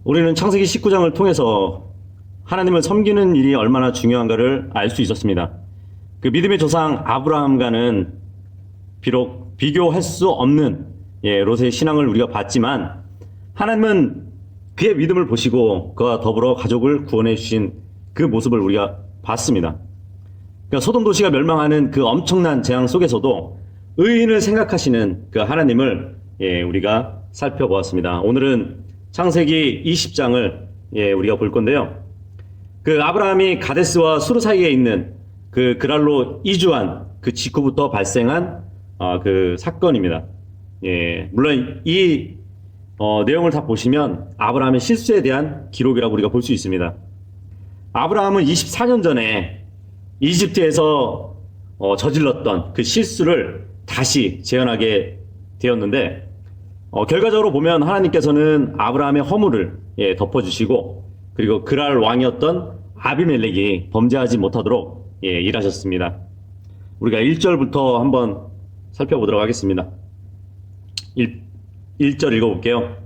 우리는 창세기 19장을 통해서 하나님을 섬기는 일이 얼마나 중요한가를 알 수 있었습니다. 그 믿음의 조상 아브라함과는 비록 비교할 수 없는 롯의 신앙을 우리가 봤지만 하나님은 그의 믿음을 보시고 그와 더불어 가족을 구원해 주신 그 모습을 우리가 봤습니다. 그러니까 소돔 도시가 멸망하는 그 엄청난 재앙 속에서도 의인을 생각하시는 그 하나님을 우리가 살펴보았습니다. 오늘은 창세기 20장을 우리가 볼 건데요. 그 아브라함이 가데스와 수르 사이에 있는 그 그랄로 이주한 그 직후부터 발생한 그 사건입니다. 물론 이 내용을 다 보시면 아브라함의 실수에 대한 기록이라고 우리가 볼 수 있습니다. 아브라함은 24년 전에 이집트에서 저질렀던 그 실수를 다시 재현하게 되었는데 결과적으로 보면 하나님께서는 아브라함의 허물을 덮어주시고 그리고 그랄 왕이었던 아비멜렉이 범죄하지 못하도록 일하셨습니다. 우리가 1절부터 한번 살펴보도록 하겠습니다. 1절 읽어볼게요.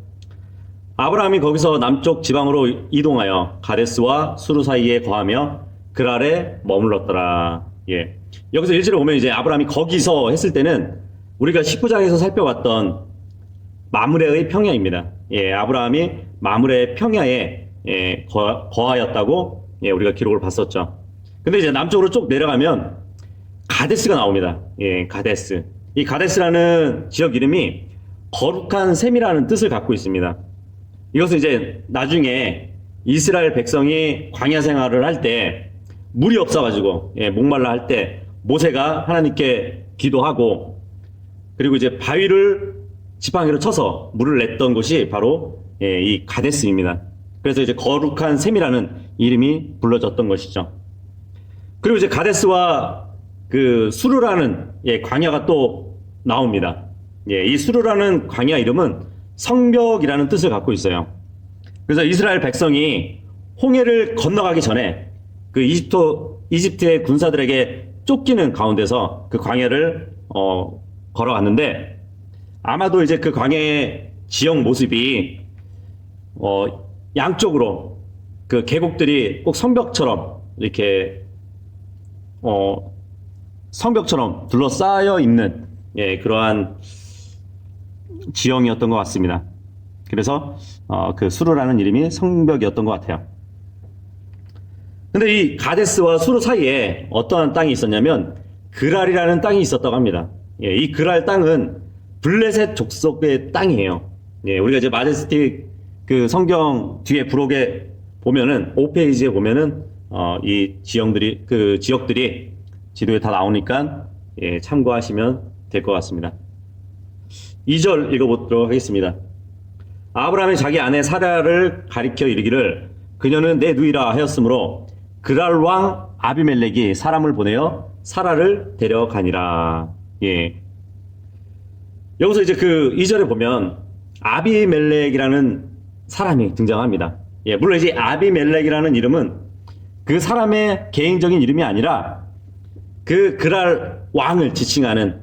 아브라함이 거기서 남쪽 지방으로 이동하여 가데스와 수르 사이에 거하며 그랄에 머물렀더라. 여기서 1절에 보면 이제 아브라함이 거기서 했을 때는 우리가 19장에서 살펴봤던 마므레의 평야입니다. 아브라함이 마므레의 평야에 거하였다고 우리가 기록을 봤었죠. 근데 이제 남쪽으로 쭉 내려가면 가데스가 나옵니다. 가데스. 이 가데스라는 지역 이름이 거룩한 샘이라는 뜻을 갖고 있습니다. 이것은 이제 나중에 이스라엘 백성이 광야 생활을 할 때 물이 없어가지고 목말라 할 때 모세가 하나님께 기도하고 그리고 이제 바위를 지팡이로 쳐서 물을 냈던 곳이 바로 이 가데스입니다. 그래서 이제 거룩한 샘이라는 이름이 불러졌던 것이죠. 그리고 이제 가데스와 그 수르라는 광야가 또 나옵니다. 이 수르라는 광야 이름은 성벽이라는 뜻을 갖고 있어요. 그래서 이스라엘 백성이 홍해를 건너가기 전에 그 이집트의 군사들에게 쫓기는 가운데서 그 광야를 걸어갔는데 아마도 이제 그 광야의 지형 모습이 양쪽으로 그 계곡들이 꼭 성벽처럼 이렇게 성벽처럼 둘러싸여 있는 그러한 지형이었던 것 같습니다. 그래서 그 수르라는 이름이 성벽이었던 것 같아요. 근데 이 가데스와 수르 사이에 어떠한 땅이 있었냐면 그랄이라는 땅이 있었다고 합니다. 이 그랄 땅은 블레셋 족속의 땅이에요. 우리가 이제 마제스틱 그 성경 뒤에 부록에 보면은 5페이지에 보면은 이 지형들이 그 지역들이 지도에 다 나오니까 참고하시면 될 것 같습니다. 2절 읽어보도록 하겠습니다. 아브라함이 자기 아내 사라를 가리켜 이르기를 그녀는 내 누이라 하였으므로 그랄 왕 아비멜렉이 사람을 보내어 사라를 데려가니라. 여기서 이제 그 2절에 보면 아비멜렉이라는 사람이 등장합니다. 물론 이제 아비멜렉이라는 이름은 그 사람의 개인적인 이름이 아니라 그 그랄 왕을 지칭하는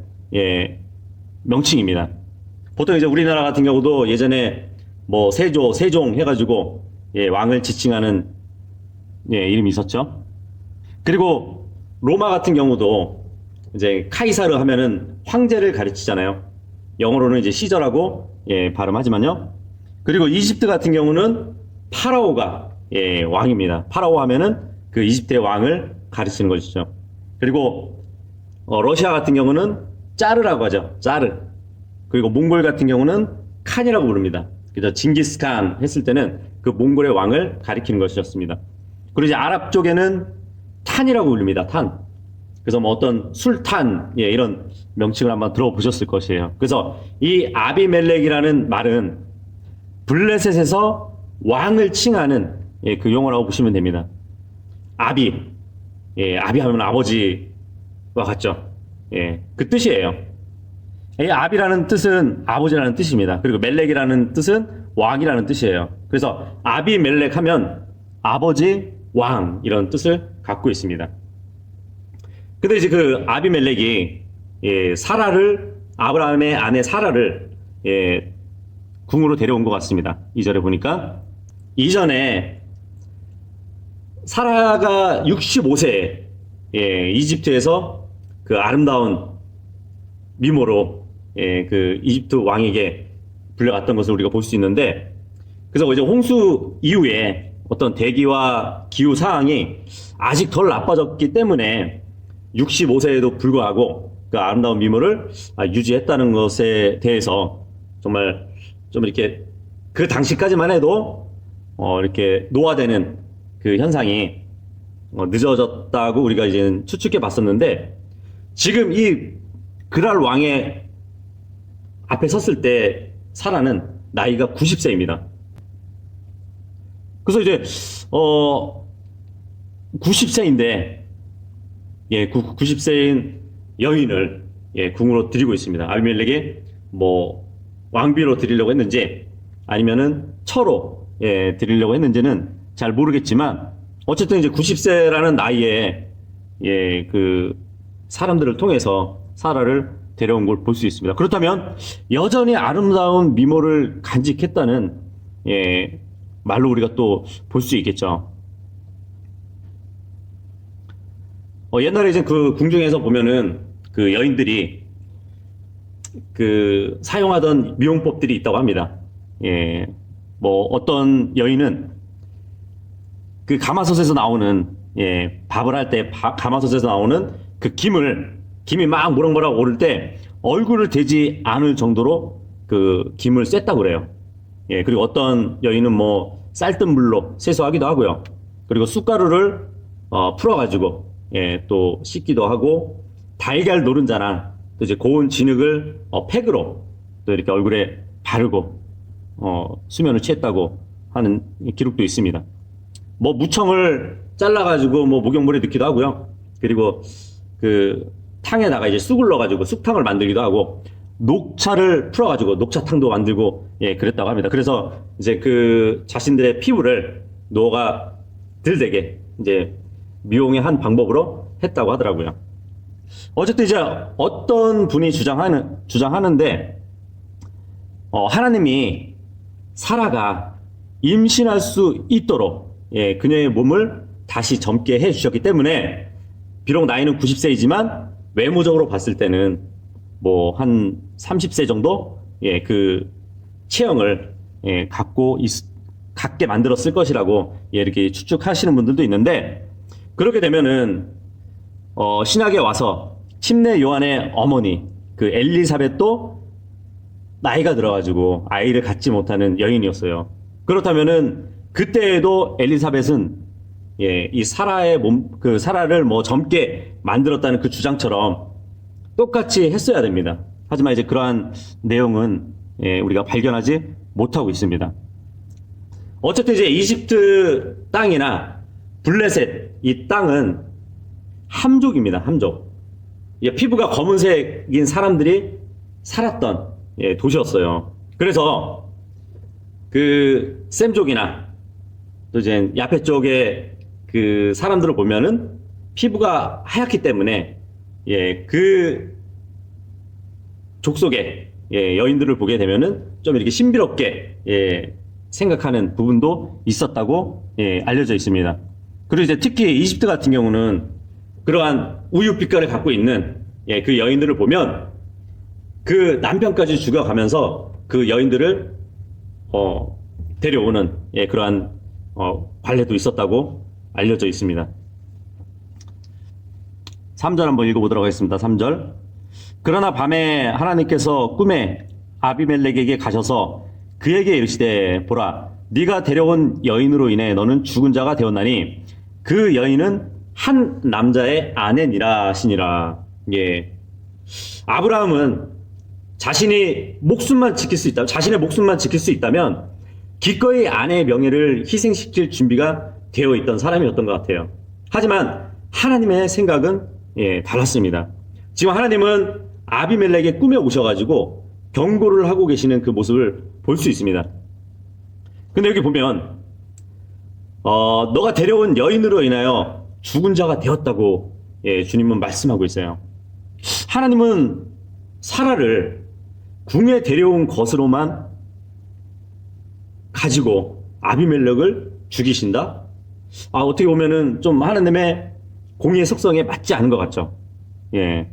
명칭입니다. 보통 이제 우리나라 같은 경우도 예전에 뭐 세종 해가지고 왕을 지칭하는 이름이 있었죠. 그리고 로마 같은 경우도 이제 카이사르 하면은 황제를 가르치잖아요. 영어로는 이제 시저라고 발음하지만요. 그리고 이집트 같은 경우는 파라오가 왕입니다. 파라오 하면은 그 이집트의 왕을 가르치는 것이죠. 그리고 러시아 같은 경우는 짜르라고 하죠. 짜르. 그리고 몽골 같은 경우는 칸이라고 부릅니다. 그래서 징기스칸 했을 때는 그 몽골의 왕을 가리키는 것이었습니다. 그리고 이제 아랍 쪽에는 탄이라고 부릅니다. 탄. 그래서 뭐 어떤 술탄 이런 명칭을 한번 들어보셨을 것이에요. 그래서 이 아비멜렉이라는 말은 블레셋에서 왕을 칭하는 그 용어라고 보시면 됩니다. 아비. 아비 하면 아버지와 같죠. 그 뜻이에요. 이 아비라는 뜻은 아버지라는 뜻입니다. 그리고 멜렉이라는 뜻은 왕이라는 뜻이에요. 그래서 아비멜렉 하면 아버지, 왕 이런 뜻을 갖고 있습니다. 근데 이제 그 아비멜렉이 사라를 아브라함의 아내 사라를 궁으로 데려온 것 같습니다. 2절에 보니까 이전에 사라가 65세에 이집트에서 그 아름다운 미모로 그 이집트 왕에게 불려갔던 것을 우리가 볼 수 있는데, 그래서 이제 홍수 이후에 어떤 대기와 기후 상황이 아직 덜 나빠졌기 때문에 65세에도 불구하고 그 아름다운 미모를 유지했다는 것에 대해서 정말 좀 이렇게 그 당시까지만 해도 이렇게 노화되는 그 현상이 늦어졌다고 우리가 이제 추측해 봤었는데, 지금 이 그랄 왕의 앞에 섰을 때 사라는 나이가 90세입니다. 그래서 이제 90세인데 90세인 여인을 궁으로 드리고 있습니다. 아비멜렉이 뭐 왕비로 드리려고 했는지 아니면은 처로 드리려고 했는지는 잘 모르겠지만, 어쨌든 이제 90세라는 나이에 그 사람들을 통해서 사라를 데려온 걸 볼 수 있습니다. 그렇다면 여전히 아름다운 미모를 간직했다는 말로 우리가 또 볼 수 있겠죠. 옛날에 이제 그 궁중에서 보면은 그 여인들이 그 사용하던 미용법들이 있다고 합니다. 뭐 어떤 여인은 그 가마솥에서 나오는 밥을 할 때 가마솥에서 나오는 그 김이 막 모락모락 오를 때 얼굴을 대지 않을 정도로 그 김을 쐈다고 그래요. 그리고 어떤 여인은 뭐 쌀뜨물 물로 세수하기도 하고요. 그리고 쑥가루를 풀어가지고 또 씻기도 하고, 달걀 노른자나 또 이제 고운 진흙을 팩으로 또 이렇게 얼굴에 바르고 수면을 취했다고 하는 기록도 있습니다. 뭐 무청을 잘라가지고 뭐 목욕물에 넣기도 하고요. 그리고 그 탕에다가 이제 쑥을 넣어가지고 쑥탕을 만들기도 하고, 녹차를 풀어가지고 녹차탕도 만들고 그랬다고 합니다. 그래서 이제 그 자신들의 피부를 노가 덜 되게 이제 미용의 한 방법으로 했다고 하더라고요. 어쨌든 이제 어떤 분이 주장하는데 하나님이 사라가 임신할 수 있도록 그녀의 몸을 다시 젊게 해 주셨기 때문에, 비록 나이는 90세이지만 외모적으로 봤을 때는 뭐 한 30세 정도 그 체형을 갖게 만들었을 것이라고 이렇게 추측하시는 분들도 있는데, 그렇게 되면은 신약에 와서 침례 요한의 어머니 그 엘리사벳도 나이가 들어가지고 아이를 갖지 못하는 여인이었어요. 그렇다면은 그때에도 엘리사벳은 이 사라의 사라를 뭐 젊게 만들었다는 그 주장처럼 똑같이 했어야 됩니다. 하지만 이제 그러한 내용은 우리가 발견하지 못하고 있습니다. 어쨌든 이제 이집트 땅이나 블레셋 이 땅은 함족입니다. 함족. 피부가 검은색인 사람들이 살았던 도시였어요. 그래서 그 셈족이나 또 이제 야페 쪽의 그 사람들을 보면은 피부가 하얗기 때문에 그 족속의 여인들을 보게 되면은 좀 이렇게 신비롭게 생각하는 부분도 있었다고 알려져 있습니다. 그리고 이제 특히 이집트 같은 경우는 그러한 우유 빛깔을 갖고 있는 그 여인들을 보면 그 남편까지 죽여가면서 그 여인들을 데려오는 그러한 관례도 있었다고 알려져 있습니다. 3절 한번 읽어보도록 하겠습니다. 3절. 그러나 밤에 하나님께서 꿈에 아비멜렉에게 가셔서 그에게 이르시되 보라 네가 데려온 여인으로 인해 너는 죽은 자가 되었나니 그 여인은 한 남자의 아내니라 하시니라. 아브라함은 자신의 목숨만 지킬 수 있다면 기꺼이 아내의 명예를 희생시킬 준비가 되어 있던 사람이었던 것 같아요. 하지만 하나님의 생각은 달랐습니다. 지금 하나님은 아비멜렉의 꿈에 오셔가지고 경고를 하고 계시는 그 모습을 볼 수 있습니다. 근데 여기 보면 너가 데려온 여인으로 인하여 죽은 자가 되었다고 주님은 말씀하고 있어요. 하나님은 사라를 궁에 데려온 것으로만 가지고 아비멜렉을 죽이신다? 어떻게 보면은 좀 하나님의 공의의 속성에 맞지 않은 것 같죠. 예.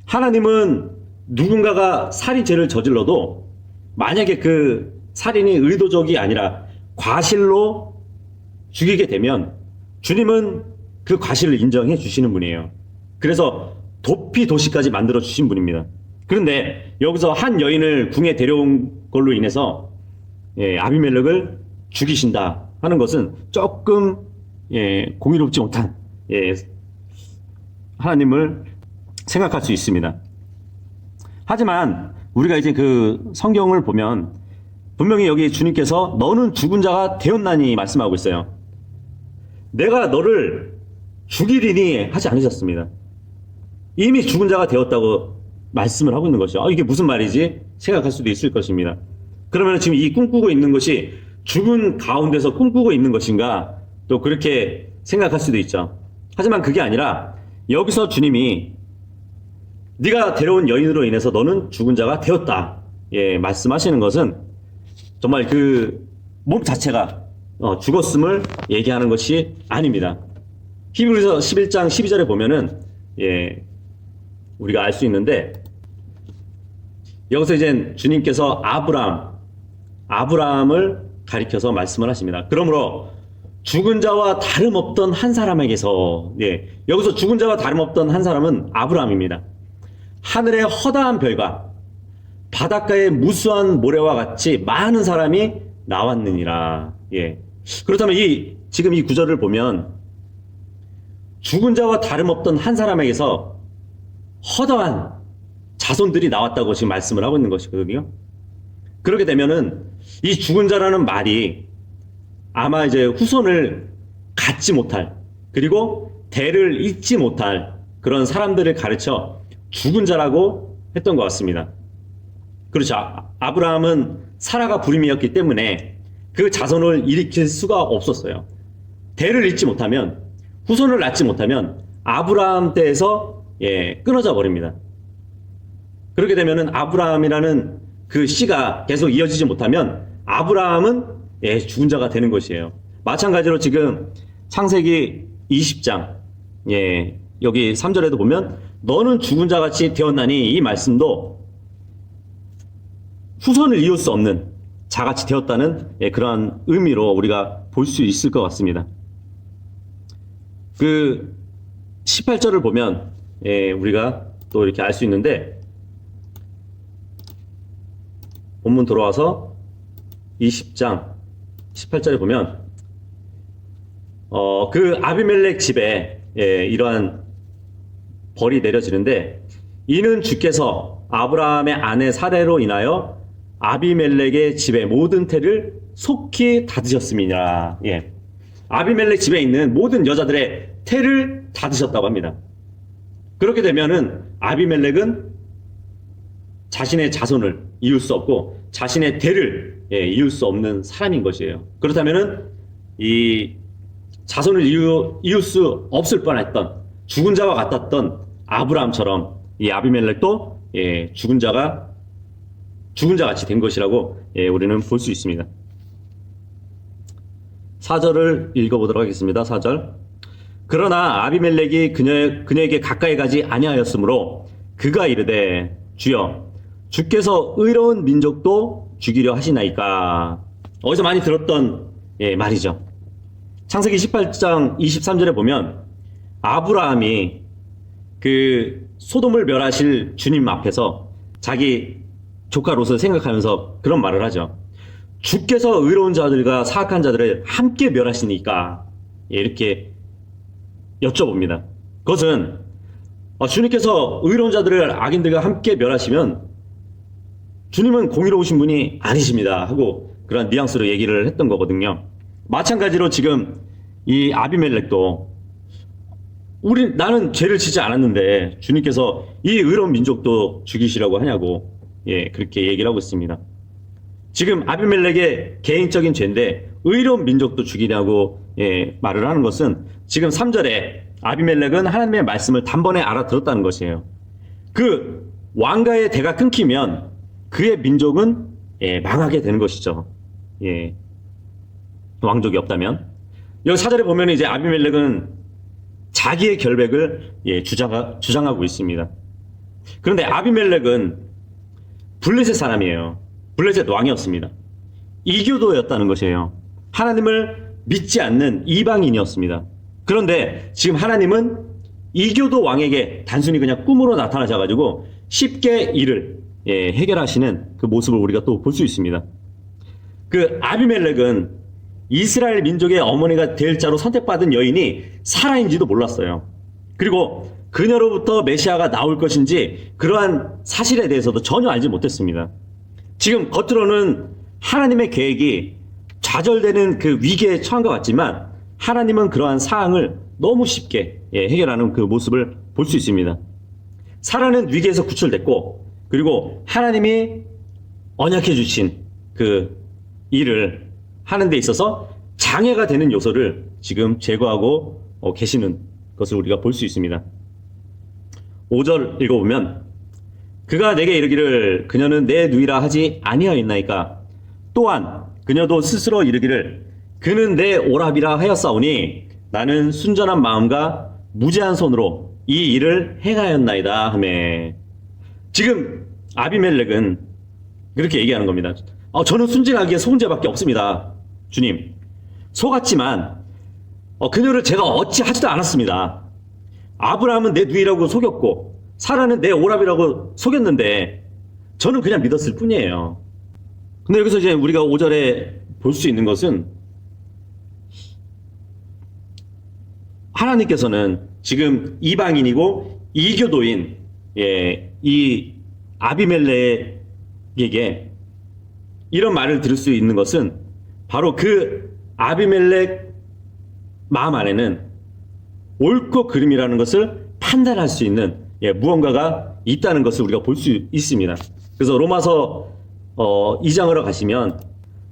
하나님은 누군가가 살인죄를 저질러도 만약에 그 살인이 의도적이 아니라 과실로 죽이게 되면 주님은 그 과실을 인정해 주시는 분이에요. 그래서 도피 도시까지 만들어 주신 분입니다. 그런데 여기서 한 여인을 궁에 데려온 걸로 인해서 아비멜렉을 죽이신다 하는 것은 조금 공의롭지 못한 하나님을 생각할 수 있습니다. 하지만 우리가 이제 그 성경을 보면 분명히 여기 주님께서 너는 죽은 자가 되었나니 말씀하고 있어요. 내가 너를 죽이리니 하지 않으셨습니다. 이미 죽은 자가 되었다고 말씀을 하고 있는 것이죠. 이게 무슨 말이지? 생각할 수도 있을 것입니다. 그러면 지금 이 꿈꾸고 있는 것이 죽은 가운데서 꿈꾸고 있는 것인가? 또 그렇게 생각할 수도 있죠. 하지만 그게 아니라 여기서 주님이 네가 데려온 여인으로 인해서 너는 죽은 자가 되었다. 말씀하시는 것은 정말 그 몸 자체가 죽었음을 얘기하는 것이 아닙니다. 히브리서 11장 12절에 보면은 우리가 알 수 있는데 여기서 이제 주님께서 아브라함을 가리켜서 말씀을 하십니다. 그러므로 죽은 자와 다름없던 한 사람에게서 여기서 죽은 자와 다름없던 한 사람은 아브라함입니다. 하늘의 허다한 별과 바닷가의 무수한 모래와 같이 많은 사람이 나왔느니라. 그렇다면 지금 이 구절을 보면 죽은 자와 다름없던 한 사람에게서 허다한 자손들이 나왔다고 지금 말씀을 하고 있는 것이거든요. 그렇게 되면은 이 죽은 자라는 말이 아마 이제 후손을 갖지 못할, 그리고 대를 잇지 못할 그런 사람들을 가르쳐 죽은 자라고 했던 것 같습니다. 그렇죠. 아브라함은 사라가 불임이었기 때문에 그 자손을 일으킬 수가 없었어요. 대를 잇지 못하면, 후손을 낳지 못하면 아브라함 때에서 끊어져 버립니다. 그렇게 되면은 아브라함이라는 그 씨가 계속 이어지지 못하면 아브라함은 죽은 자가 되는 것이에요. 마찬가지로 지금 창세기 20장 여기 3절에도 보면 너는 죽은 자같이 되었나니 이 말씀도 후손을 이을 수 없는 자같이 되었다는 그러한 의미로 우리가 볼 수 있을 것 같습니다. 그 18절을 보면 우리가 또 이렇게 알 수 있는데 본문 돌아와서 20장 18절에 보면 그 아비멜렉 집에 이러한 벌이 내려지는데 이는 주께서 아브라함의 아내 사레로 인하여 아비멜렉의 집의 모든 태를 속히 닫으셨음이니라. 아비멜렉 집에 있는 모든 여자들의 태를 닫으셨다고 합니다. 그렇게 되면은 아비멜렉은 자신의 자손을 이을 수 없고 자신의 대를 이을 수 없는 사람인 것이에요. 그렇다면은 이 자손을 이을 수 없을 뻔했던 죽은 자와 같았던 아브라함처럼 이 아비멜렉도 죽은 자같이 된 것이라고 우리는 볼 수 있습니다. 4절을 읽어보도록 하겠습니다. 4절. 그러나 아비멜렉이 그녀에게 가까이 가지 아니하였으므로 그가 이르되 주여 주께서 의로운 민족도 죽이려 하시나이까. 어디서 많이 들었던 말이죠. 창세기 18장 23절에 보면 아브라함이 그 소돔을 멸하실 주님 앞에서 자기 조카 롯을 생각하면서 그런 말을 하죠. 주께서 의로운 자들과 사악한 자들을 함께 멸하시니까 이렇게 여쭤봅니다. 그것은 주님께서 의로운 자들을 악인들과 함께 멸하시면 주님은 공의로우신 분이 아니십니다 하고 그런 뉘앙스로 얘기를 했던 거거든요. 마찬가지로 지금 이 아비멜렉도 나는 죄를 지지 않았는데 주님께서 이 의로운 민족도 죽이시라고 하냐고 그렇게 얘기를 하고 있습니다. 지금 아비멜렉의 개인적인 죄인데 의로운 민족도 죽이냐고 말을 하는 것은 지금 3절에 아비멜렉은 하나님의 말씀을 단번에 알아들었다는 것이에요. 그 왕가의 대가 끊기면 그의 민족은 망하게 되는 것이죠. 왕족이 없다면. 여기 사절에 보면 이제 아비멜렉은 자기의 결백을 주장하고 있습니다. 그런데 아비멜렉은 블레셋 사람이에요. 블레셋 왕이었습니다. 이교도였다는 것이에요. 하나님을 믿지 않는 이방인이었습니다. 그런데 지금 하나님은 이교도 왕에게 단순히 그냥 꿈으로 나타나셔가지고 쉽게 일을 해결하시는 그 모습을 우리가 또 볼 수 있습니다. 그 아비멜렉은 이스라엘 민족의 어머니가 될 자로 선택받은 여인이 사라인지도 몰랐어요. 그리고 그녀로부터 메시아가 나올 것인지 그러한 사실에 대해서도 전혀 알지 못했습니다. 지금 겉으로는 하나님의 계획이 좌절되는 그 위기에 처한 것 같지만 하나님은 그러한 사항을 너무 쉽게 해결하는 그 모습을 볼 수 있습니다. 사라는 위기에서 구출됐고 그리고 하나님이 언약해 주신 그 일을 하는 데 있어서 장애가 되는 요소를 지금 제거하고 계시는 것을 우리가 볼 수 있습니다. 5절 읽어보면 그가 내게 이르기를 그녀는 내 누이라 하지 아니하였나이까 또한 그녀도 스스로 이르기를 그는 내 오랍이라 하였사오니 나는 순전한 마음과 무죄한 손으로 이 일을 행하였나이다 하매. 지금 아비멜렉은 그렇게 얘기하는 겁니다. 저는 순진하기에 속은 죄밖에 없습니다. 주님, 속았지만 그녀를 제가 어찌하지도 않았습니다. 아브라함은 내 누이라고 속였고 사라는 내 오랍이라고 속였는데 저는 그냥 믿었을 뿐이에요. 근데 여기서 이제 우리가 5절에 볼 수 있는 것은 하나님께서는 지금 이방인이고 이교도인 이 아비멜렉에게 이런 말을 들을 수 있는 것은 바로 그 아비멜렉 마음 안에는 옳고 그름이라는 것을 판단할 수 있는 무언가가 있다는 것을 우리가 볼 수 있습니다. 그래서 로마서 2장으로 가시면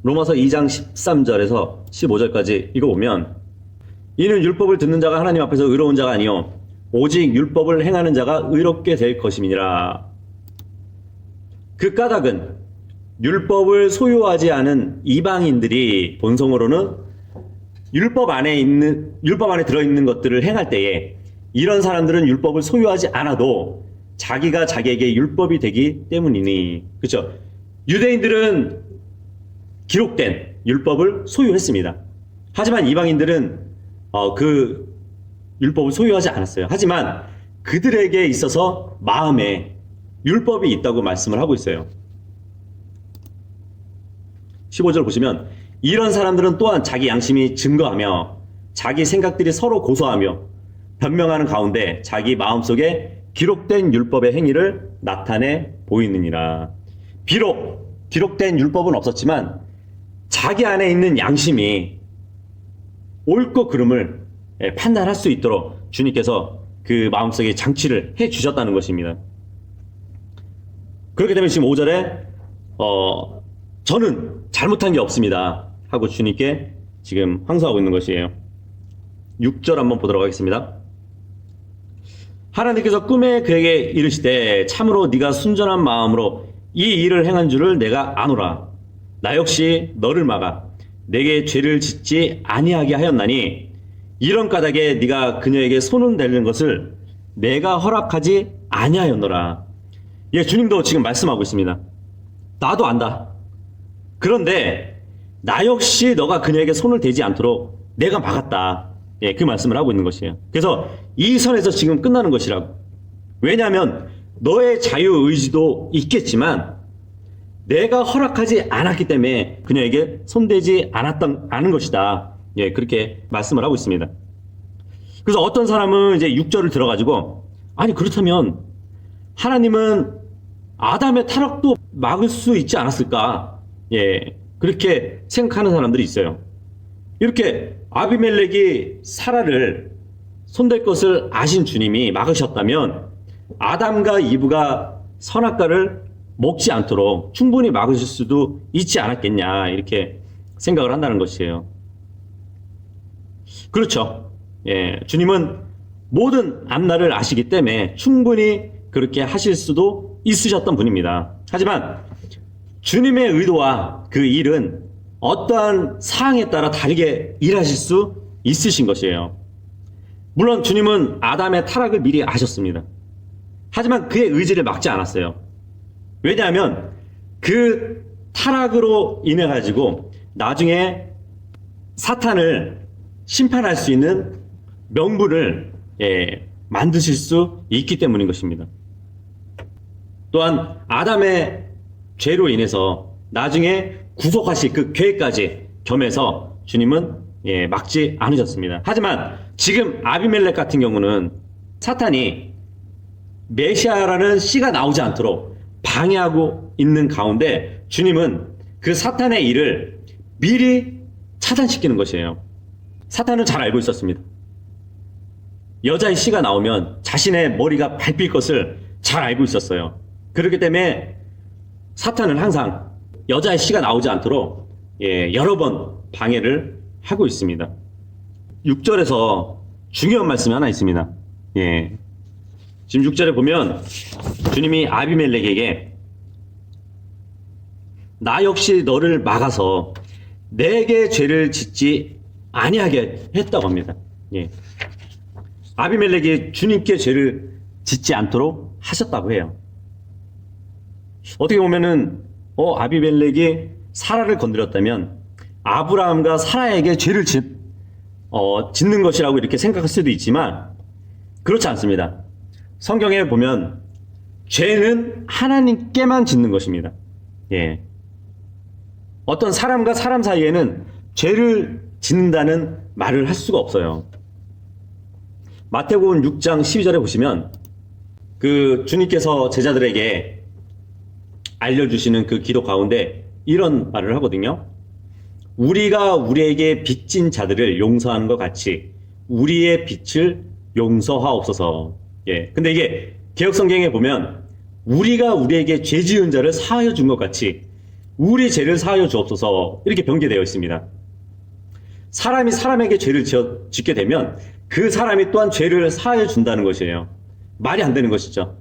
로마서 2장 13절에서 15절까지 읽어보면 이는 율법을 듣는 자가 하나님 앞에서 의로운 자가 아니요 오직 율법을 행하는 자가 의롭게 될 것임이니라. 그 까닭은 율법을 소유하지 않은 이방인들이 본성으로는 율법 안에 들어있는 것들을 행할 때에 이런 사람들은 율법을 소유하지 않아도 자기가 자기에게 율법이 되기 때문이니. 그렇죠? 유대인들은 기록된 율법을 소유했습니다. 하지만 이방인들은 그 율법을 소유하지 않았어요. 하지만 그들에게 있어서 마음에 율법이 있다고 말씀을 하고 있어요. 15절 보시면 이런 사람들은 또한 자기 양심이 증거하며 자기 생각들이 서로 고소하며 변명하는 가운데 자기 마음속에 기록된 율법의 행위를 나타내 보이느니라. 비록 기록된 율법은 없었지만 자기 안에 있는 양심이 옳고 그름을 판단할 수 있도록 주님께서 그 마음속에 장치를 해 주셨다는 것입니다. 그렇기 때문에 지금 5절에 저는 잘못한 게 없습니다 하고 주님께 지금 항소하고 있는 것이에요. 6절 한번 보도록 하겠습니다. 하나님께서 꿈에 그에게 이르시되 참으로 네가 순전한 마음으로 이 일을 행한 줄을 내가 아노라. 나 역시 너를 막아 내게 죄를 짓지 아니하게 하였나니 이런 까닭에 네가 그녀에게 손을 대는 것을 내가 허락하지 아니하였노라. 주님도 지금 말씀하고 있습니다. 나도 안다. 그런데 나 역시 너가 그녀에게 손을 대지 않도록 내가 막았다. 그 말씀을 하고 있는 것이에요. 그래서 이 선에서 지금 끝나는 것이라고. 왜냐하면 너의 자유의지도 있겠지만 내가 허락하지 않았기 때문에 그녀에게 손대지 않은 것이다. 그렇게 말씀을 하고 있습니다. 그래서 어떤 사람은 이제 6절을 들어가지고 아니 그렇다면 하나님은 아담의 타락도 막을 수 있지 않았을까? 그렇게 생각하는 사람들이 있어요. 이렇게 아비멜렉이 사라를 손댈 것을 아신 주님이 막으셨다면 아담과 이브가 선악과를 먹지 않도록 충분히 막으실 수도 있지 않았겠냐 이렇게 생각을 한다는 것이에요. 그렇죠. 주님은 모든 앞날을 아시기 때문에 충분히 그렇게 하실 수도 있으셨던 분입니다. 하지만 주님의 의도와 그 일은 어떠한 사항에 따라 다르게 일하실 수 있으신 것이에요. 물론 주님은 아담의 타락을 미리 아셨습니다. 하지만 그의 의지를 막지 않았어요. 왜냐하면 그 타락으로 인해 가지고 나중에 사탄을 심판할 수 있는 명분을 만드실 수 있기 때문인 것입니다. 또한 아담의 죄로 인해서 나중에 구속하실 그 계획까지 겸해서 주님은 막지 않으셨습니다. 하지만 지금 아비멜렉 같은 경우는 사탄이 메시아라는 씨가 나오지 않도록 방해하고 있는 가운데 주님은 그 사탄의 일을 미리 차단시키는 것이에요. 사탄은 잘 알고 있었습니다. 여자의 씨가 나오면 자신의 머리가 밟힐 것을 잘 알고 있었어요. 그렇기 때문에 사탄은 항상 여자의 씨가 나오지 않도록 여러 번 방해를 하고 있습니다. 6절에서 중요한 말씀이 하나 있습니다. 지금 6절에 보면 주님이 아비멜렉에게 나 역시 너를 막아서 내게 죄를 짓지 아니하게 했다고 합니다. 아비멜렉이 주님께 죄를 짓지 않도록 하셨다고 해요. 어떻게 보면은 아비멜렉이 사라를 건드렸다면 아브라함과 사라에게 죄를 짓는 것이라고 이렇게 생각할 수도 있지만 그렇지 않습니다. 성경에 보면 죄는 하나님께만 짓는 것입니다. 어떤 사람과 사람 사이에는 죄를 짓는다는 말을 할 수가 없어요. 마태복음 6장 12절에 보시면 그 주님께서 제자들에게 알려주시는 그 기도 가운데 이런 말을 하거든요. 우리가 우리에게 빚진 자들을 용서하는 것 같이 우리의 빚을 용서하옵소서. 근데 이게 개역성경에 보면 우리가 우리에게 죄 지은 자를 사하여 준 것 같이 우리 죄를 사하여 주옵소서 이렇게 변개되어 있습니다. 사람이 사람에게 죄를 짓게 되면 그 사람이 또한 죄를 사하여 준다는 것이에요. 말이 안 되는 것이죠.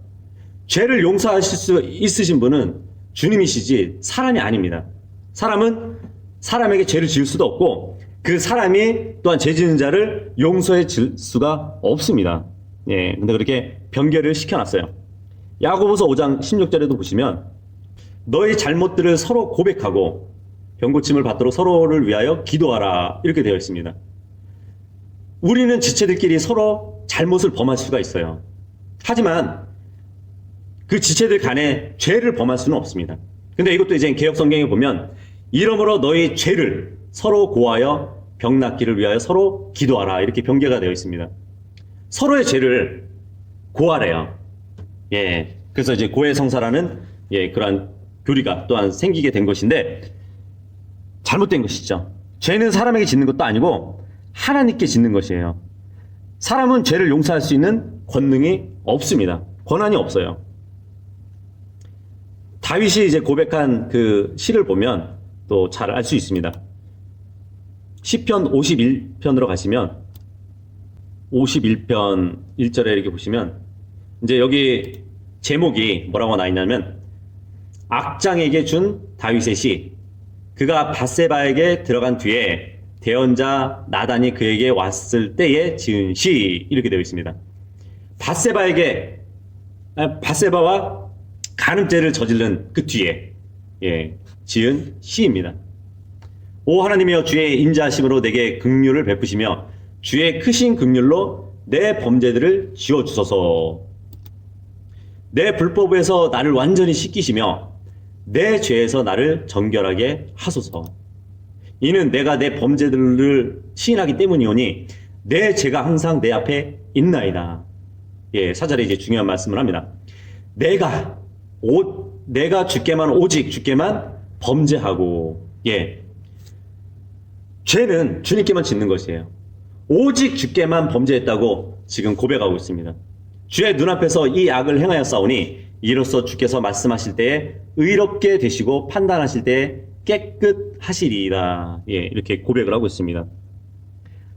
죄를 용서하실 수 있으신 분은 주님이시지 사람이 아닙니다. 사람은 사람에게 죄를 지을 수도 없고 그 사람이 또한 죄 지은 자를 용서해 줄 수가 없습니다. 근데 그렇게 변개를 시켜놨어요. 야고보서 5장 16절에도 보시면 너희 잘못들을 서로 고백하고 병고침을 받도록 서로를 위하여 기도하라 이렇게 되어 있습니다. 우리는 지체들끼리 서로 잘못을 범할 수가 있어요. 하지만 그 지체들 간에 죄를 범할 수는 없습니다. 근데 이것도 이제 개역 성경에 보면 이러므로 너희 죄를 서로 고하여 병 낫기를 위하여 서로 기도하라 이렇게 변개가 되어 있습니다. 서로의 죄를 고하래요. 그래서 이제 고해성사라는 그러한 교리가 또한 생기게 된 것인데 잘못된 것이죠. 죄는 사람에게 짓는 것도 아니고 하나님께 짓는 것이에요. 사람은 죄를 용서할 수 있는 권능이 없습니다. 권한이 없어요. 다윗이 이제 고백한 그 시를 보면 또 잘 알 수 있습니다. 시편 51편으로 가시면 51편 1절에 이렇게 보시면 이제 여기 제목이 뭐라고 나 있냐면 악장에게 준 다윗의 시 그가 밧세바에게 들어간 뒤에 대언자 나단이 그에게 왔을 때에 지은 시 이렇게 되어 있습니다. 밧세바와 간음죄를 저지른 그 뒤에 지은 시입니다. 오 하나님이여 주의 인자하심으로 내게 긍휼을 베푸시며 주의 크신 긍휼로 내 범죄들을 지워주소서. 내 불법에서 나를 완전히 씻기시며 내 죄에서 나를 정결하게 하소서. 이는 내가 내 범죄들을 시인하기 때문이오니 내 죄가 항상 내 앞에 있나이다. 4절에 이제 중요한 말씀을 합니다. 내가 오직 주께만 범죄하고 죄는 주님께만 짓는 것이에요. 오직 주께만 범죄했다고 지금 고백하고 있습니다. 주의 눈앞에서 이 악을 행하였사오니 이로써 주께서 말씀하실 때에 의롭게 되시고 판단하실 때에 깨끗하시리이다. 이렇게 고백을 하고 있습니다.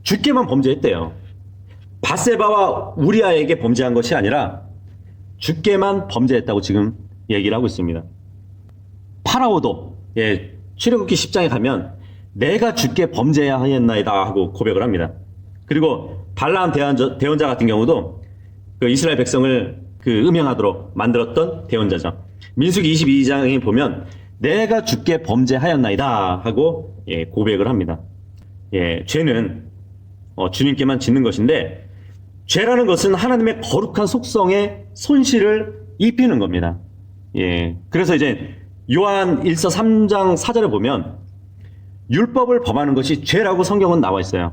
주께만 범죄했대요. 밧세바와 우리아에게 범죄한 것이 아니라 주께만 범죄했다고 지금 얘기를 하고 있습니다. 파라오도 출애굽기 10장에 가면 내가 주께 범죄하였나이다 하고 고백을 합니다. 그리고 발라암 대언자 같은 경우도 그 이스라엘 백성을 그 음행하도록 만들었던 대언자죠. 민수기 22장에 보면 내가 주께 범죄하였나이다 하고 고백을 합니다. 죄는 주님께만 짓는 것인데, 죄라는 것은 하나님의 거룩한 속성에 손실을 입히는 겁니다. 그래서 이제 요한 1서 3장 4절에 보면 율법을 범하는 것이 죄라고 성경은 나와 있어요.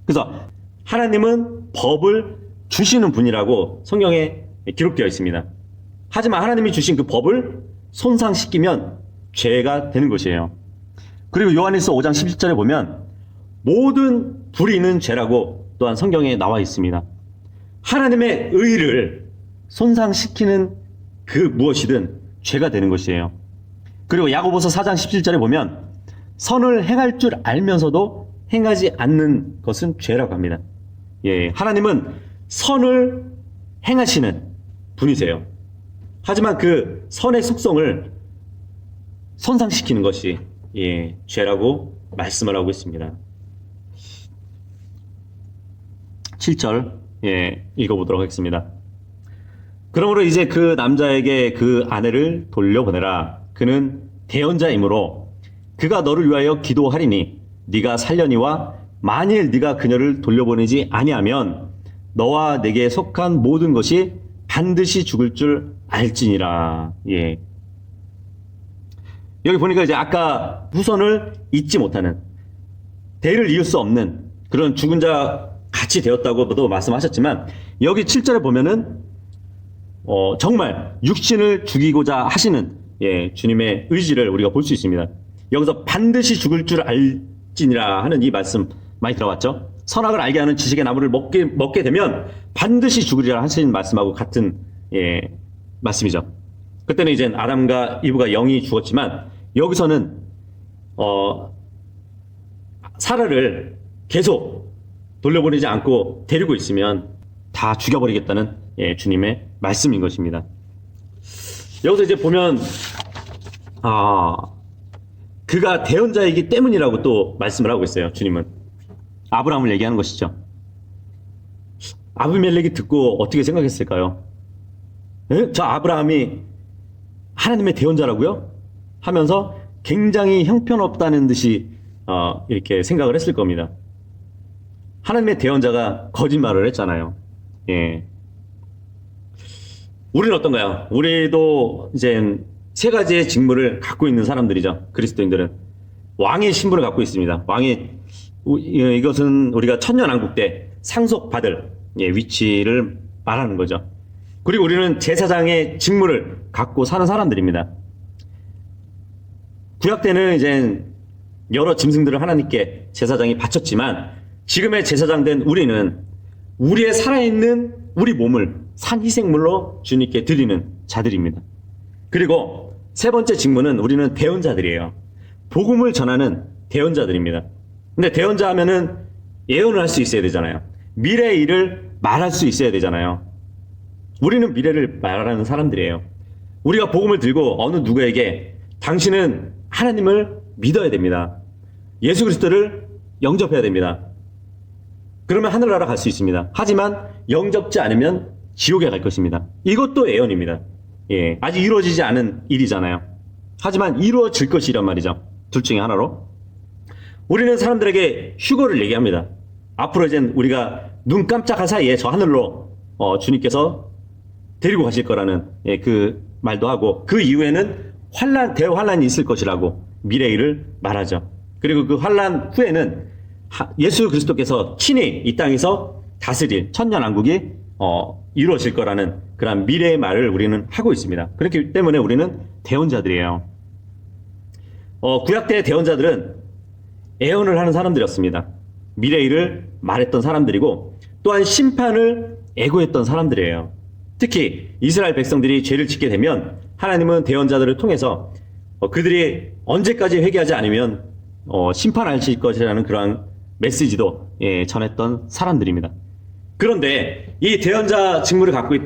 그래서 하나님은 법을 주시는 분이라고 성경에 기록되어 있습니다. 하지만 하나님이 주신 그 법을 손상시키면 죄가 되는 것이에요. 그리고 요한일서 5장 17절에 보면 모든 불의는 죄라고 또한 성경에 나와 있습니다. 하나님의 의를 손상시키는 그 무엇이든 죄가 되는 것이에요. 그리고 야고보서 4장 17절에 보면 선을 행할 줄 알면서도 행하지 않는 것은 죄라고 합니다. 하나님은 선을 행하시는 분이세요. 하지만 그 선의 속성을 손상시키는 것이 죄라고 말씀을 하고 있습니다. 7절 읽어보도록 하겠습니다. 그러므로 이제 그 남자에게 그 아내를 돌려보내라. 그는 대언자이므로 그가 너를 위하여 기도하리니 네가 살려니와 만일 네가 그녀를 돌려보내지 아니하면 너와 내게 속한 모든 것이 반드시 죽을 줄 알지니라. 여기 보니까 이제 아까 후손을 잊지 못하는, 대를 이을 수 없는 그런 죽은 자 같이 되었다고도 말씀하셨지만, 여기 7절에 보면은 정말 육신을 죽이고자 하시는 주님의 의지를 우리가 볼 수 있습니다. 여기서 반드시 죽을 줄 알지니라 하는 이 말씀 많이 들어봤죠? 선악을 알게 하는 지식의 나무를 먹게 되면 반드시 죽으리라 하신 말씀하고 같은 말씀이죠. 그때는 이제 아담과 이브가 영이 죽었지만, 여기서는 사라를 계속 돌려보내지 않고 데리고 있으면 다 죽여버리겠다는 주님의 말씀인 것입니다. 여기서 이제 보면 그가 대언자이기 때문이라고 또 말씀을 하고 있어요. 주님은 아브라함을 얘기하는 것이죠. 아비멜렉이 듣고 어떻게 생각했을까요? 저 아브라함이 하나님의 대언자라고요? 하면서 굉장히 형편없다는 듯이 이렇게 생각을 했을 겁니다. 하나님의 대언자가 거짓말을 했잖아요. 우리는 어떤가요? 우리도 이제 세 가지의 직무를 갖고 있는 사람들이죠. 그리스도인들은 왕의 신분을 갖고 있습니다. 이것은 우리가 천년왕국 때 상속받을 위치를 말하는 거죠. 그리고 우리는 제사장의 직무를 갖고 사는 사람들입니다. 구약 때는 이제 여러 짐승들을 하나님께 제사장이 바쳤지만, 지금의 제사장 된 우리는 우리의 살아있는 우리 몸을 산희생물로 주님께 드리는 자들입니다. 그리고 세 번째 직무는 우리는 대언자들이에요. 복음을 전하는 대언자들입니다. 근데 대언자 하면은 예언을 할 수 있어야 되잖아요. 미래의 일을 말할 수 있어야 되잖아요. 우리는 미래를 말하는 사람들이에요. 우리가 복음을 들고 어느 누구에게 당신은 하나님을 믿어야 됩니다. 예수 그리스도를 영접해야 됩니다. 그러면 하늘나라 갈 수 있습니다. 하지만 영접지 않으면 지옥에 갈 것입니다. 이것도 예언입니다. 아직 이루어지지 않은 일이잖아요. 하지만 이루어질 것이란 말이죠. 둘 중에 하나로. 우리는 사람들에게 휴거를 얘기합니다. 앞으로 이제 우리가 눈 깜짝할 사이에 저 하늘로 주님께서 데리고 가실 거라는 그 말도 하고, 그 이후에는 대환란이 있을 것이라고 미래의 일을 말하죠. 그리고 그 환란 후에는 예수 그리스도께서 친히 이 땅에서 다스릴 천년왕국이 이루어질 거라는 그런 미래의 말을 우리는 하고 있습니다. 그렇기 때문에 우리는 대언자들이에요. 구약 때 대언자들은 예언을 하는 사람들이었습니다. 미래의 일을 말했던 사람들이고, 또한 심판을 예고했던 사람들이에요. 특히 이스라엘 백성들이 죄를 짓게 되면 하나님은 대언자들을 통해서 그들이 언제까지 회개하지 않으면 심판하실 것이라는 그러한 메시지도 전했던 사람들입니다. 그런데 이 대언자 직무를 갖고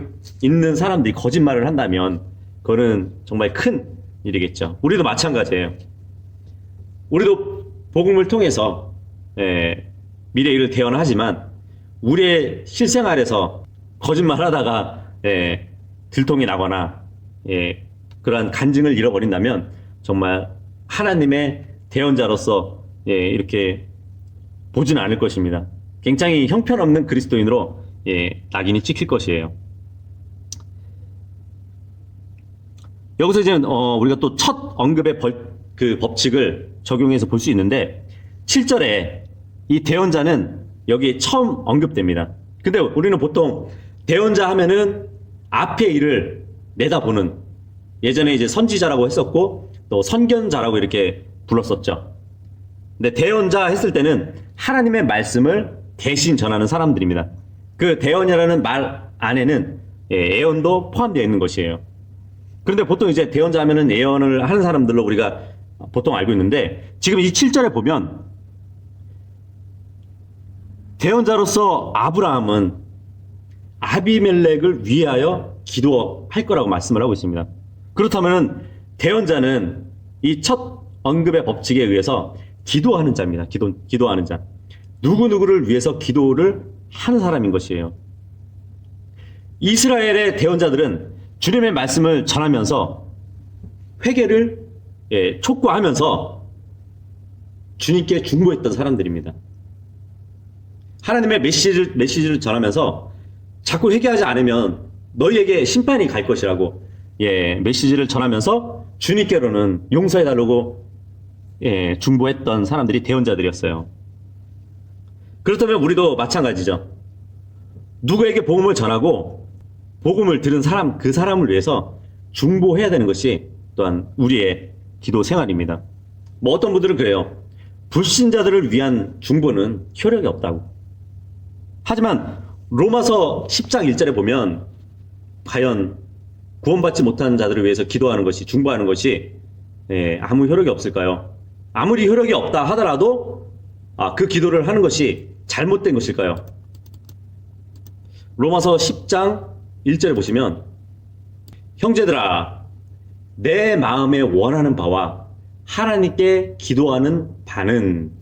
있는 사람들이 거짓말을 한다면 그거는 정말 큰 일이겠죠. 우리도 마찬가지예요. 우리도 복음을 통해서 미래의 일을 대언하지만 우리의 실생활에서 거짓말하다가 들통이 나거나 그러한 간증을 잃어버린다면 정말 하나님의 대언자로서 이렇게 보지는 않을 것입니다. 굉장히 형편없는 그리스도인으로 낙인이 찍힐 것이에요. 여기서 이제 우리가 또 첫 언급의 그 법칙을 적용해서 볼 수 있는데 7절에 이 대언자는 여기에 처음 언급됩니다. 근데 우리는 보통 대언자 하면은 앞의 일을 내다보는, 예전에 이제 선지자라고 했었고 또 선견자라고 이렇게 불렀었죠. 근데 대언자 했을 때는 하나님의 말씀을 대신 전하는 사람들입니다. 그 대언이라는 말 안에는 예언도 포함되어 있는 것이에요. 그런데 보통 이제 대언자 하면은 예언을 하는 사람들로 우리가 보통 알고 있는데, 지금 이 7절에 보면 대언자로서 아브라함은 아비멜렉을 위하여 기도할 거라고 말씀을 하고 있습니다. 그렇다면 대언자는 이 첫 언급의 법칙에 의해서 기도하는 자입니다. 기도하는 자. 누구누구를 위해서 기도를 하는 사람인 것이에요. 이스라엘의 대언자들은 주님의 말씀을 전하면서 회개를 촉구하면서 주님께 중보했던 사람들입니다. 하나님의 메시지를 전하면서 자꾸 회개하지 않으면 너희에게 심판이 갈 것이라고 메시지를 전하면서 주님께로는 용서해달라고 중보했던 사람들이 대언자들이었어요. 그렇다면 우리도 마찬가지죠. 누구에게 복음을 전하고 복음을 들은 사람, 그 사람을 위해서 중보해야 되는 것이 또한 우리의 기도 생활입니다. 뭐 어떤 분들은 그래요. 불신자들을 위한 중보는 효력이 없다고. 하지만 로마서 10장 1절에 보면 과연 구원받지 못한 자들을 위해서 기도하는 것이, 중보하는 것이 아무 효력이 없을까요? 아무리 효력이 없다 하더라도 그 기도를 하는 것이 잘못된 것일까요? 로마서 10장 1절에 보시면 형제들아 내 마음에 원하는 바와 하나님께 기도하는 바는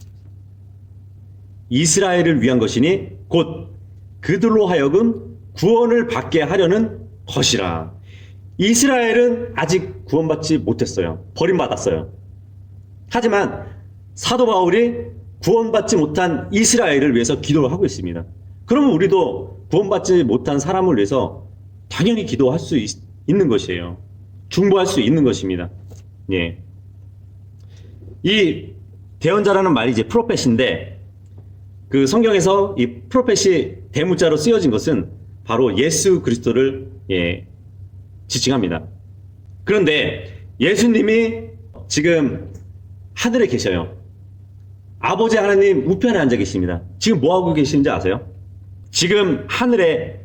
이스라엘을 위한 것이니 곧 그들로 하여금 구원을 받게 하려는 것이라. 이스라엘은 아직 구원받지 못했어요. 버림받았어요. 하지만 사도 바울이 구원받지 못한 이스라엘을 위해서 기도를 하고 있습니다. 그러면 우리도 구원받지 못한 사람을 위해서 당연히 기도할 수 있는 것이에요. 중보할 수 있는 것입니다. 이 대언자라는 말이 이제 프로펫인데, 그 성경에서 이 프로펫이 대문자로 쓰여진 것은 바로 예수 그리스도를 지칭합니다. 그런데 예수님이 지금 하늘에 계셔요. 아버지 하나님 우편에 앉아 계십니다. 지금 뭐 하고 계시는지 아세요? 지금 하늘에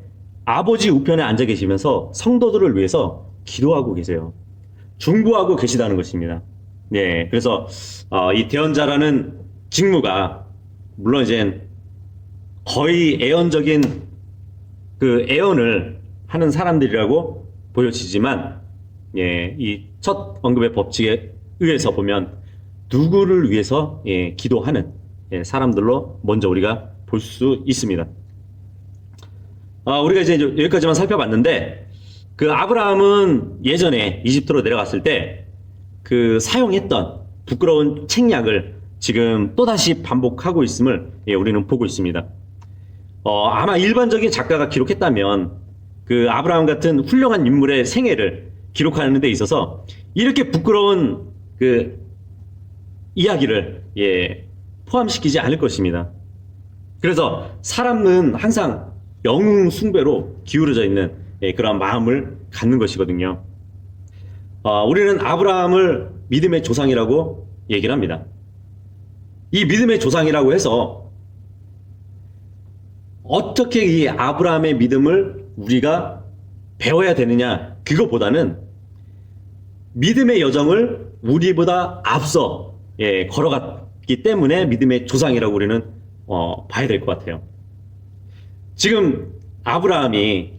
아버지 우편에 앉아 계시면서 성도들을 위해서 기도하고 계세요. 중보하고 계시다는 것입니다. 그래서 이 대언자라는 직무가 물론 이제 거의 애언적인 그 애언을 하는 사람들이라고 보여지지만, 이 첫 언급의 법칙에 의해서 보면 누구를 위해서 기도하는 사람들로 먼저 우리가 볼 수 있습니다. 우리가 이제 여기까지만 살펴봤는데, 그 아브라함은 예전에 이집트로 내려갔을 때 그 사용했던 부끄러운 책략을 지금 또다시 반복하고 있음을 우리는 보고 있습니다. 아마 일반적인 작가가 기록했다면 그 아브라함 같은 훌륭한 인물의 생애를 기록하는 데 있어서 이렇게 부끄러운 그 이야기를 포함시키지 않을 것입니다. 그래서 사람은 항상 영웅 숭배로 기울어져 있는 그런 마음을 갖는 것이거든요. 우리는 아브라함을 믿음의 조상이라고 얘기를 합니다. 이 믿음의 조상이라고 해서 어떻게 이 아브라함의 믿음을 우리가 배워야 되느냐, 그거보다는 믿음의 여정을 우리보다 앞서 걸어갔기 때문에 믿음의 조상이라고 우리는 봐야 될 것 같아요. 지금 아브라함이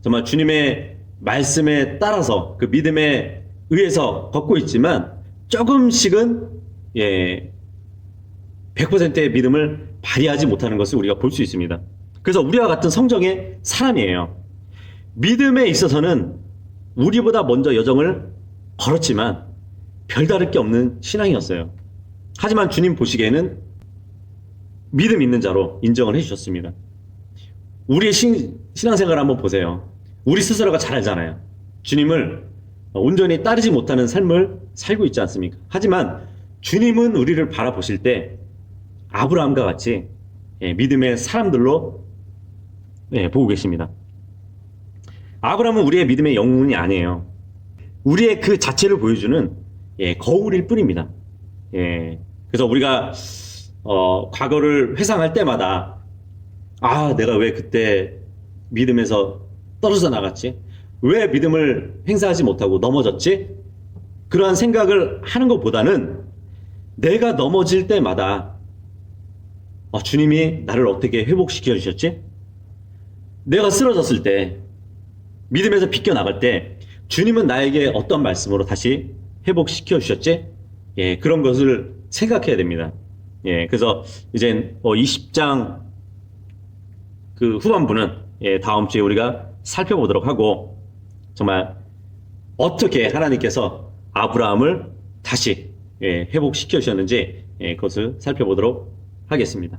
정말 주님의 말씀에 따라서 그 믿음에 의해서 걷고 있지만 조금씩은 100%의 믿음을 발휘하지 못하는 것을 우리가 볼 수 있습니다. 그래서 우리와 같은 성정의 사람이에요. 믿음에 있어서는 우리보다 먼저 여정을 걸었지만 별다를 게 없는 신앙이었어요. 하지만 주님 보시기에는 믿음 있는 자로 인정을 해주셨습니다. 우리의 신앙생활 한번 보세요. 우리 스스로가 잘 알잖아요. 주님을 온전히 따르지 못하는 삶을 살고 있지 않습니까? 하지만 주님은 우리를 바라보실 때 아브라함과 같이 믿음의 사람들로 보고 계십니다. 아브라함은 우리의 믿음의 영웅이 아니에요. 우리의 그 자체를 보여주는 거울일 뿐입니다. 그래서 우리가 과거를 회상할 때마다 내가 왜 그때 믿음에서 떨어져 나갔지? 왜 믿음을 행사하지 못하고 넘어졌지? 그러한 생각을 하는 것보다는 내가 넘어질 때마다 주님이 나를 어떻게 회복시켜 주셨지? 내가 쓰러졌을 때, 믿음에서 비껴나갈 때 주님은 나에게 어떤 말씀으로 다시 회복시켜 주셨지? 그런 것을 생각해야 됩니다. 그래서 이제 20장 그 후반부는 다음 주에 우리가 살펴보도록 하고, 정말 어떻게 하나님께서 아브라함을 다시 회복시켜 주셨는지 그것을 살펴보도록 하겠습니다.